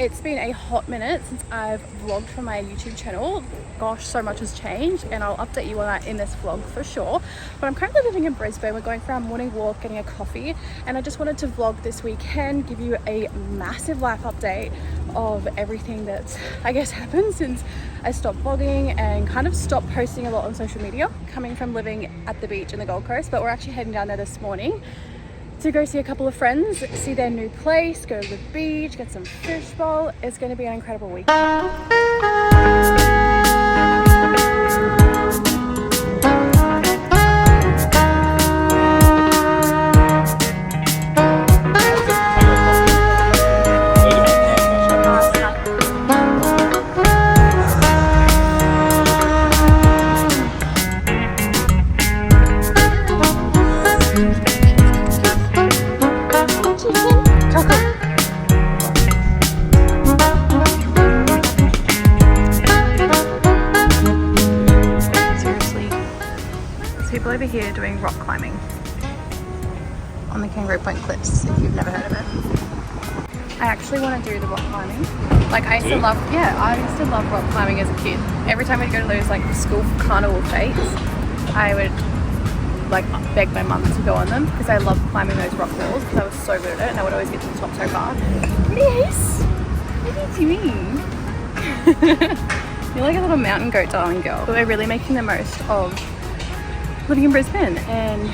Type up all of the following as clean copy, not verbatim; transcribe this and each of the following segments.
It's been a hot minute since I've vlogged for my YouTube channel. Gosh, so much has changed, and I'll update you on that in this vlog for sure. But I'm currently living in Brisbane. We're going for our morning walk, getting a coffee, and I just wanted to vlog this weekend, give you a massive life update of everything that's, I guess, happened since I stopped vlogging and kind of stopped posting a lot on social media, coming from living at the beach in the Gold Coast. But we're actually heading down there this morning to go see a couple of friends, see their new place, go to the beach, get some fish bowl. It's going to be an incredible week. People over here doing rock climbing on the Kangaroo Point cliffs, if you've never heard of it. I actually want to do the rock climbing. Like I used to love rock climbing as a kid. Every time we'd go to those like school carnival fates, I would like beg my mum to go on them because I loved climbing those rock walls because I was so good at it and I would always get to the top so far. Miss, what are you doing? You're like a little mountain goat darling girl. But we're really making the most of living in Brisbane and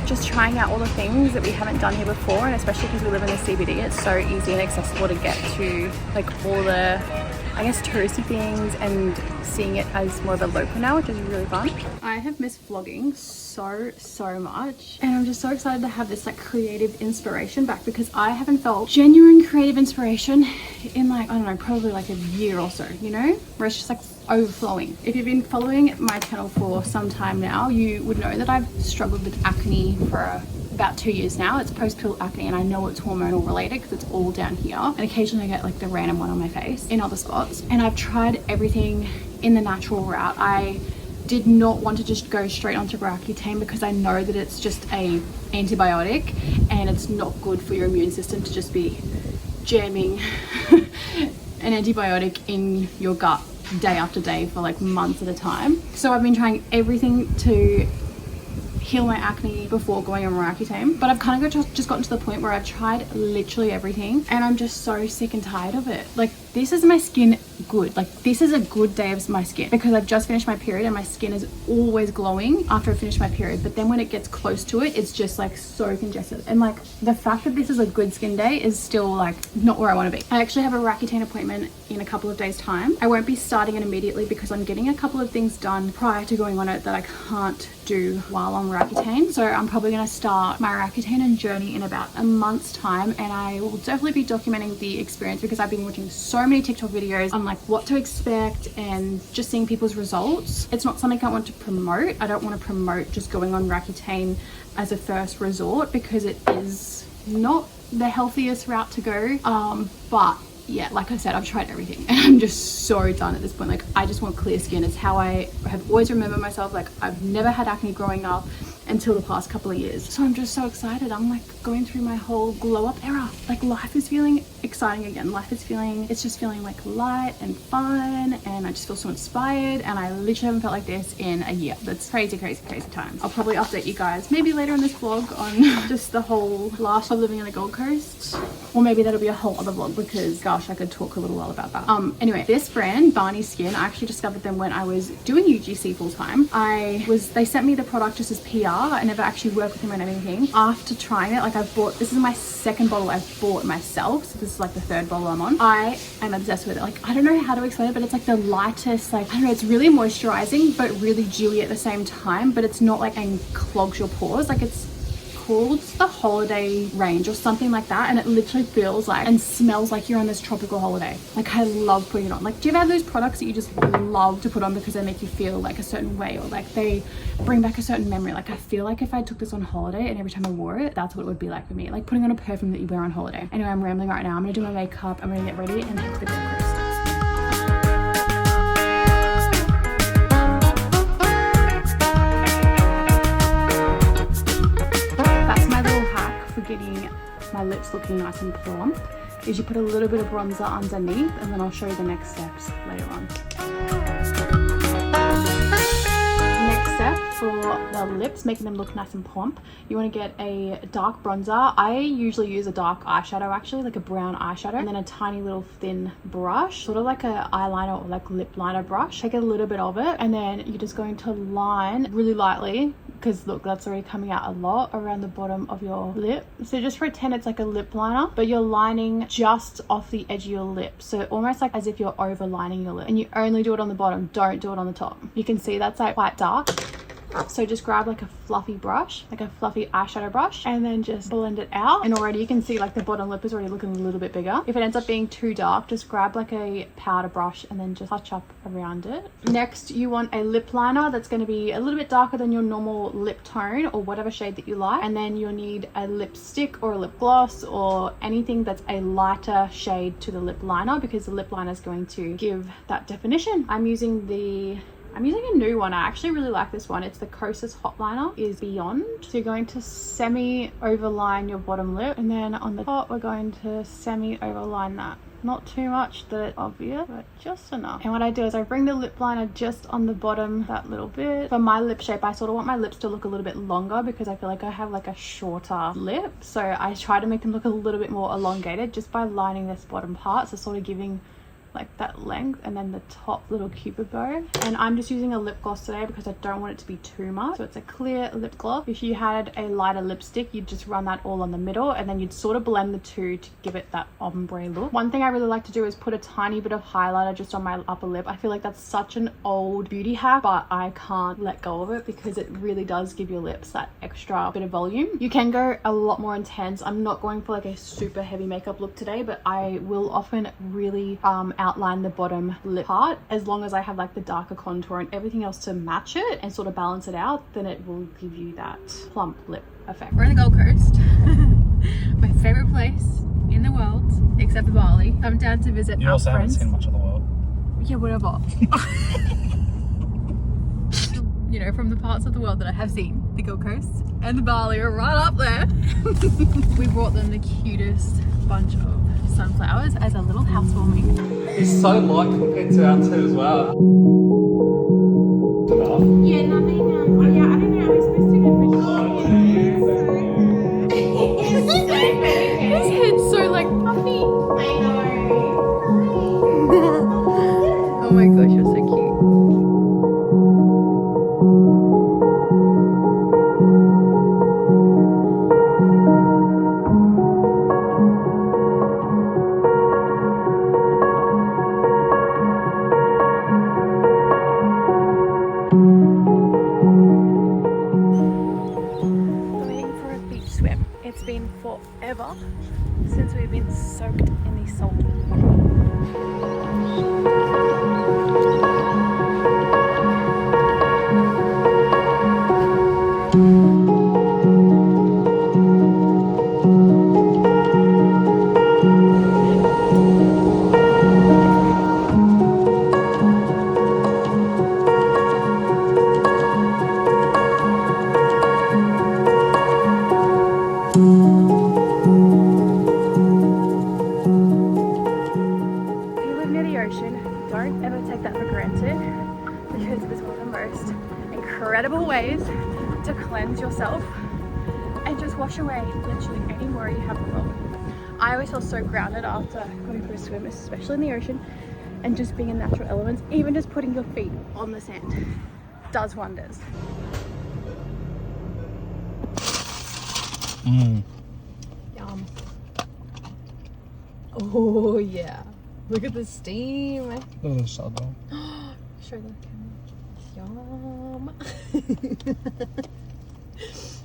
just trying out all the things that we haven't done here before, and especially because we live in the CBD, it's so easy and accessible to get to like all the, I guess, touristy things and seeing it as more of a local now, which is really fun. I have missed vlogging so much, and I'm just so excited to have this like creative inspiration back because I haven't felt genuine creative inspiration in like, I don't know, probably like a year or so, you know, where it's just like overflowing. If you've been following my channel for some time now, you would know that I've struggled with acne for about 2 years now. It's post-pill acne, and I know it's hormonal related because it's all down here, and occasionally I get like the random one on my face in other spots. And I've tried everything in the natural route. I did not want to just go straight onto Roaccutane because I know that it's just a antibiotic and it's not good for your immune system to just be jamming an antibiotic in your gut day after day for like months at a time. So I've been trying everything to heal my acne before going on Roaccutane, but I've kind of just gotten to the point where I've tried literally everything and I'm just so sick and tired of it. Like, this is my skin good. Like, this is a good day of my skin because I've just finished my period and my skin is always glowing after I finish my period, but then when it gets close to it, it's just like so congested. And like the fact that this is a good skin day is still like not where I want to be. I actually have a Roaccutane appointment in a couple of days time. I won't be starting it immediately because I'm getting a couple of things done prior to going on it that I can't do while on Roaccutane. So I'm probably going to start my Roaccutane journey in about a month's time, and I will definitely be documenting the experience because I've been watching so many TikTok videos on like what to expect and just seeing people's results. It's not something I want to promote. I don't want to promote just going on Roaccutane as a first resort because it is not the healthiest route to go. But yeah, like I said, I've tried everything and I'm just so done at this point. Like, I just want clear skin. It's how I have always remembered myself. Like, I've never had acne growing up until the past couple of years. So I'm just so excited. I'm like going through my whole glow up era. Like, life is feeling exciting again. It's just feeling like light and fun, and I just feel so inspired, and I literally haven't felt like this in a year. That's crazy times. I'll probably update you guys maybe later in this vlog on just the whole last of living in the Gold Coast, or maybe that'll be a whole other vlog because gosh, I could talk a little while about that. Anyway, this brand, Barney Skin, I actually discovered them when I was doing UGC full time. They sent me the product just as PR. I never actually worked with them on anything. After trying it, like, this is my second bottle I've bought myself, so this is like the third bottle I'm on. I am obsessed with it. Like, I don't know how to explain it, but it's like the lightest, like, I don't know, it's really moisturizing but really dewy at the same time, but it's not like clogs your pores. Like, it's called the holiday range or something like that, and it literally feels like and smells like you're on this tropical holiday. Like, I love putting it on. Like, do you ever have those products that you just love to put on because they make you feel like a certain way, or like they bring back a certain memory? Like, I feel like if I took this on holiday and every time I wore it, that's what it would be like for me. Like putting on a perfume that you wear on holiday. Anyway, I'm rambling right now. I'm gonna do my makeup, I'm gonna get ready and head to the Gold Coast. Getting my lips looking nice and plump is you put a little bit of bronzer underneath, and then I'll show you the next steps later on. Next step for the lips, making them look nice and plump, you want to get a dark bronzer. I usually use a dark eyeshadow, actually, like a brown eyeshadow, and then a tiny little thin brush, sort of like a eyeliner or like lip liner brush. Take a little bit of it, and then you're just going to line really lightly, because look, that's already coming out a lot around the bottom of your lip. So just pretend it's like a lip liner, but you're lining just off the edge of your lip, so almost like as if you're overlining your lip, and you only do it on the bottom, don't do it on the top. You can see that's like quite dark. So just grab like a fluffy brush, like a fluffy eyeshadow brush, and then just blend it out. And already you can see like the bottom lip is already looking a little bit bigger. If it ends up being too dark, just grab like a powder brush and then just touch up around it. Next, you want a lip liner that's going to be a little bit darker than your normal lip tone or whatever shade that you like. And then you'll need a lipstick or a lip gloss or anything that's a lighter shade to the lip liner, because the lip liner is going to give that definition. I'm using a new one. I actually really like this one. It's the Kosas Hot Liner is Beyond. So you're going to semi overline your bottom lip, and then on the top we're going to semi overline that. Not too much that it's obvious, but just enough. And what I do is I bring the lip liner just on the bottom, that little bit. For my lip shape, I sort of want my lips to look a little bit longer, because I feel like I have like a shorter lip. So I try to make them look a little bit more elongated just by lining this bottom part. So sort of giving like that length, and then the top little cupid bow. And I'm just using a lip gloss today because I don't want it to be too much. So it's a clear lip gloss. If you had a lighter lipstick, you'd just run that all on the middle, and then you'd sort of blend the two to give it that ombre look. One thing I really like to do is put a tiny bit of highlighter just on my upper lip. I feel like that's such an old beauty hack, but I can't let go of it because it really does give your lips that extra bit of volume. You can go a lot more intense. I'm not going for like a super heavy makeup look today, but I will often really outline the bottom lip part, as long as I have like the darker contour and everything else to match it and sort of balance it out, then it will give you that plump lip effect. We're in the Gold Coast. My favorite place in the world, except for Bali. I'm down to visit you our also friends. haven't seen much of the world. Yeah, whatever. You know, from the parts of the world that I have seen, the Gold Coast and the Bali are right up there. We brought them the cutest bunch of sunflowers as a little housewarming. He's so light compared to our two as well. Enough. Yeah, nothing. Oh yeah, I don't know. Are we supposed to get His head's so like puffy. I know. Oh my gosh, you're so cute. It's been forever since we've been soaked in the salt water. Don't ever take that for granted, because it is one of the most incredible ways to cleanse yourself and just wash away literally any worry you have in the world. I always feel so grounded after going for a swim, especially in the ocean, and just being in natural elements. Even just putting your feet on the sand does wonders. Yum. Oh yeah. Look at the steam. Look at the sun. Show the camera. Yum.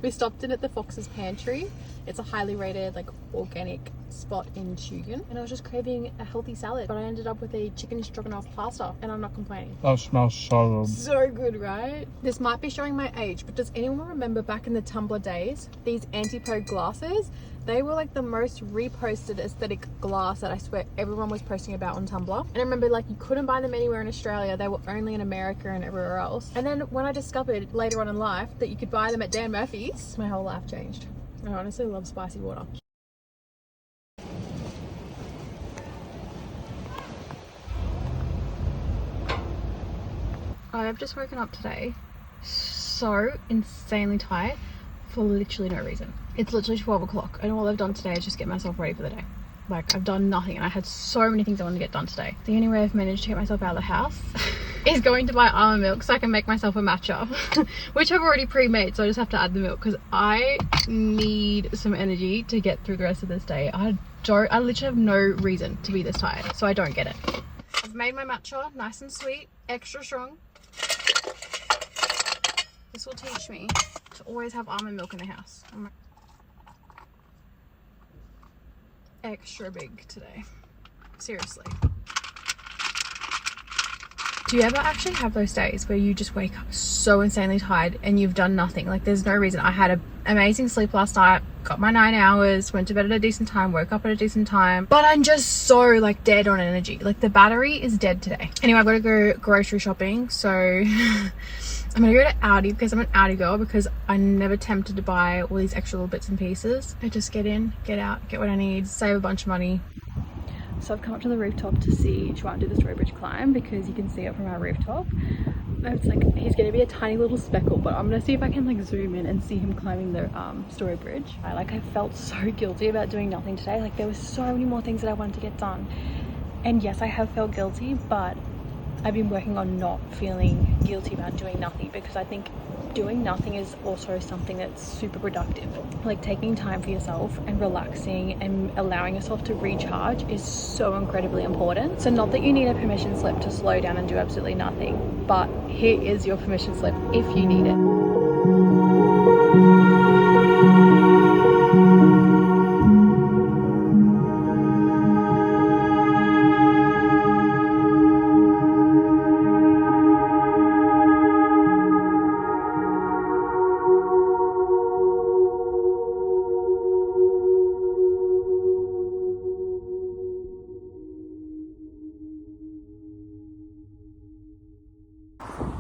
We stopped in at the Fox's Pantry. It's a highly rated like organic spot in Tugun, and I was just craving a healthy salad, but I ended up with a chicken stroganoff pasta, and I'm not complaining. That smells so good. So good, right? This might be showing my age, but does anyone remember back in the Tumblr days, these anti-poke glasses? They were like the most reposted aesthetic glass that I swear everyone was posting about on Tumblr. And I remember like you couldn't buy them anywhere in Australia. They were only in America and everywhere else. And then when I discovered later on in life that you could buy them at Dan Murphy's, my whole life changed. I honestly love spicy water. I've just woken up today so insanely tired for literally no reason. It's literally 12 o'clock and all I've done today is just get myself ready for the day. Like, I've done nothing and I had so many things I wanted to get done today. The only way I've managed to get myself out of the house is going to buy almond milk so I can make myself a matcha, which I've already pre-made, so I just have to add the milk because I need some energy to get through the rest of this day. I literally have no reason to be this tired, so I don't get it. I've made my matcha nice and sweet, extra strong. This will teach me to always have almond milk in the house. Extra big today, seriously. Do you ever actually have those days where you just wake up so insanely tired and you've done nothing? Like, there's no reason. I had an amazing sleep last night, got my 9 hours, went to bed at a decent time, woke up at a decent time, but I'm just so like dead on energy. Like, the battery is dead today. Anyway, I've got to go grocery shopping, so I'm gonna go to Aldi because I'm an Aldi girl, because I'm never tempted to buy all these extra little bits and pieces. I just get in, get out, get what I need, save a bunch of money. So I've come up to the rooftop to try and do the Story Bridge climb because you can see it from our rooftop. It's like, he's gonna be a tiny little speckle, but I'm gonna see if I can like zoom in and see him climbing the Story Bridge. I felt so guilty about doing nothing today. Like, there was so many more things that I wanted to get done. And yes, I have felt guilty, but I've been working on not feeling guilty about doing nothing, because I think doing nothing is also something that's super productive. Like, taking time for yourself and relaxing and allowing yourself to recharge is so incredibly important. So not that you need a permission slip to slow down and do absolutely nothing, but here is your permission slip if you need it.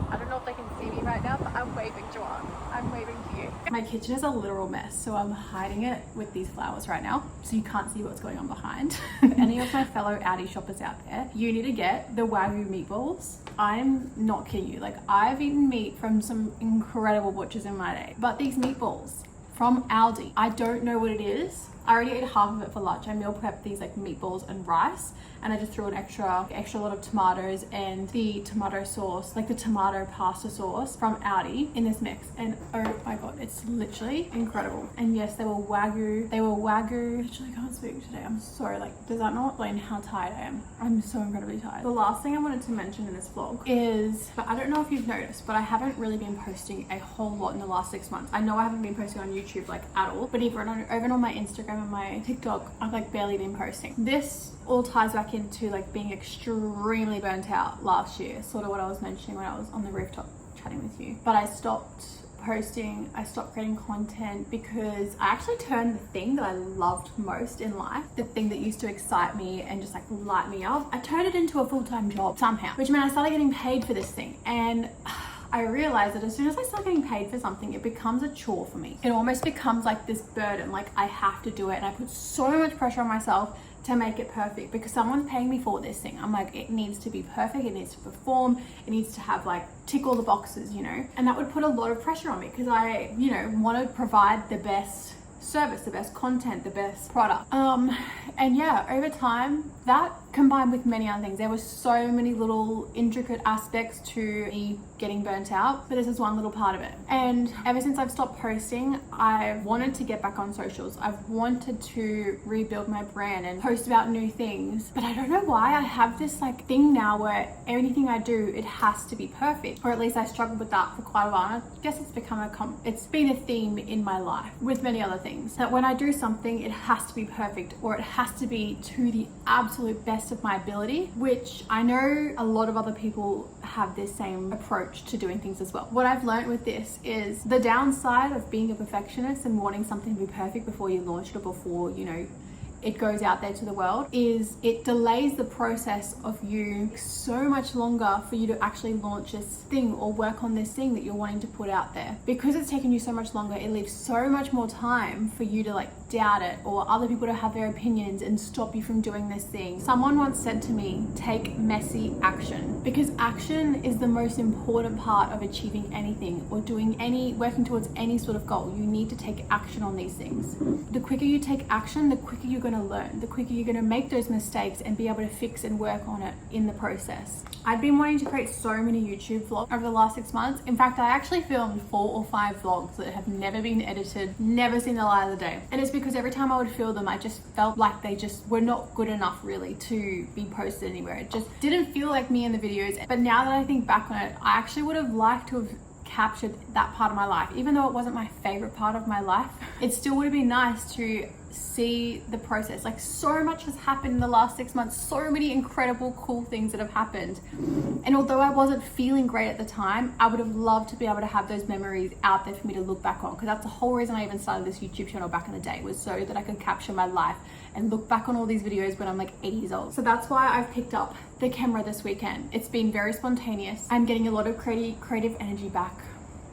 I don't know if they can see me right now, but I'm waving, Joanne. I'm waving to you. My kitchen is a literal mess, so I'm hiding it with these flowers right now, so you can't see what's going on behind. If any of my fellow Aldi shoppers out there, you need to get the Wagyu meatballs. I'm not kidding you. Like, I've eaten meat from some incredible butchers in my day, but these meatballs from Aldi, I don't know what it is. I already ate half of it for lunch. I meal prepped these like meatballs and rice, and I just threw an extra lot of tomatoes and the tomato sauce, like the tomato pasta sauce from Aldi in this mix. And oh my god, it's literally incredible. And yes, they were Wagyu. Literally can't speak today. I'm sorry. Like, does that not explain how tired I am? I'm so incredibly tired. The last thing I wanted to mention in this vlog is, but I don't know if you've noticed, but I haven't really been posting a whole lot in the last 6 months. I know I haven't been posting on YouTube like at all, but even on my Instagram and my TikTok, I've like barely been posting. This all ties back into like being extremely burnt out last year, sort of what I was mentioning when I was on the rooftop chatting with you. But I stopped posting, I stopped creating content because I actually turned the thing that I loved most in life, the thing that used to excite me and just like light me up, I turned it into a full-time job somehow, which meant I started getting paid for this thing. And I realized that as soon as I start getting paid for something, it becomes a chore for me. It almost becomes like this burden, like I have to do it, and I put so much pressure on myself to make it perfect because someone's paying me for this thing. I'm like, it needs to be perfect, it needs to perform, it needs to have like tick all the boxes, you know? And that would put a lot of pressure on me because I, you know, want to provide the best service, the best content, the best product. And yeah, over time, that combined with many other things, there were so many little intricate aspects to me getting burnt out, but this is one little part of it. And ever since I've stopped posting, I've wanted to get back on socials. I've wanted to rebuild my brand and post about new things, but I don't know why I have this like thing now where anything I do, it has to be perfect, or at least I struggled with that for quite a while. And I guess it's become it's been a theme in my life with many other things, that when I do something, it has to be perfect, or it has to be to the absolute best of my ability, which I know a lot of other people have this same approach to doing things as well. What I've learned with this is the downside of being a perfectionist and wanting something to be perfect before you launch it or before, you know, it goes out there to the world, is it delays the process of you so much longer for you to actually launch this thing or work on this thing that you're wanting to put out there. Because it's taken you so much longer, it leaves so much more time for you to like doubt it, or other people to have their opinions and stop you from doing this thing. Someone once said to me, take messy action, because action is the most important part of achieving anything or working towards any sort of goal. You need to take action on these things. The quicker you take action, the quicker you're going to learn, the quicker you're going to make those mistakes and be able to fix and work on it in the process. I've been wanting to create so many YouTube vlogs over the last 6 months. In fact, I actually filmed 4 or 5 vlogs that have never been edited, never seen the light of the day. And it's because every time I would film them, I just felt like they just were not good enough really to be posted anywhere. It just didn't feel like me in the videos. But now that I think back on it, I actually would have liked to have captured that part of my life. Even though it wasn't my favorite part of my life, it still would have been nice to see the process. Like, so much has happened in the last 6 months, so many incredible cool things that have happened, and although I wasn't feeling great at the time, I would have loved to be able to have those memories out there for me to look back on, because that's the whole reason I even started this YouTube channel back in the day, was so that I could capture my life and look back on all these videos when I'm like 8 years old. So that's why I've picked up the camera this weekend. It's been very spontaneous. I'm getting a lot of creative energy back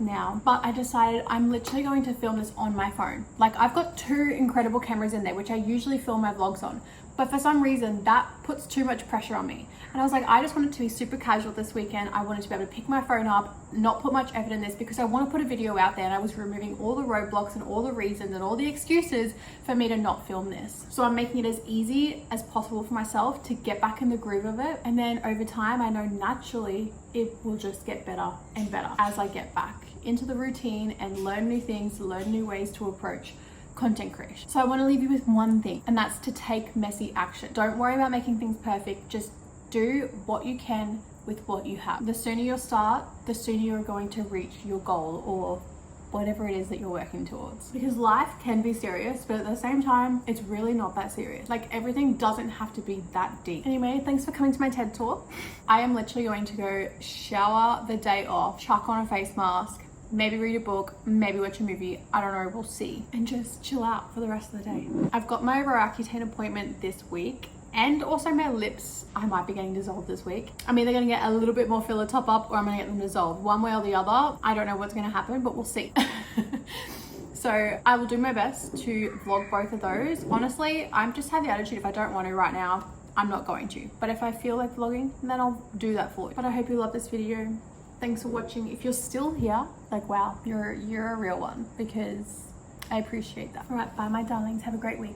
now, but I decided I'm literally going to film this on my phone. Like, I've got 2 incredible cameras in there, which I usually film my vlogs on, but for some reason that puts too much pressure on me. And I was like, I just want it to be super casual this weekend. I wanted to be able to pick my phone up, not put much effort in this, because I want to put a video out there, and I was removing all the roadblocks and all the reasons and all the excuses for me to not film this. So I'm making it as easy as possible for myself to get back in the groove of it, and then over time I know naturally it will just get better and better as I get back into the routine and learn new things, learn new ways to approach content creation. So I want to leave you with one thing, and that's to take messy action. Don't worry about making things perfect. Just do what you can with what you have. The sooner you start, the sooner you're going to reach your goal or whatever it is that you're working towards. Because life can be serious, but at the same time, it's really not that serious. Like, everything doesn't have to be that deep. Anyway, thanks for coming to my TED Talk. I am literally going to go shower the day off, chuck on a face mask, maybe read a book, maybe watch a movie, I don't know, we'll see, and just chill out for the rest of the day. I've got my Roaccutane appointment this week, and also my lips, I might be getting dissolved this week. I'm either gonna get a little bit more filler top up, or I'm gonna get them dissolved. One way or the other. I don't know what's gonna happen, but we'll see. So I will do my best to vlog both of those. Honestly, I just have the attitude, if I don't want to right now, I'm not going to. But if I feel like vlogging, then I'll do that for you. But I hope you love this video. Thanks for watching. If you're still here, like, wow, you're a real one, because I appreciate that. All right, bye my darlings, have a great week.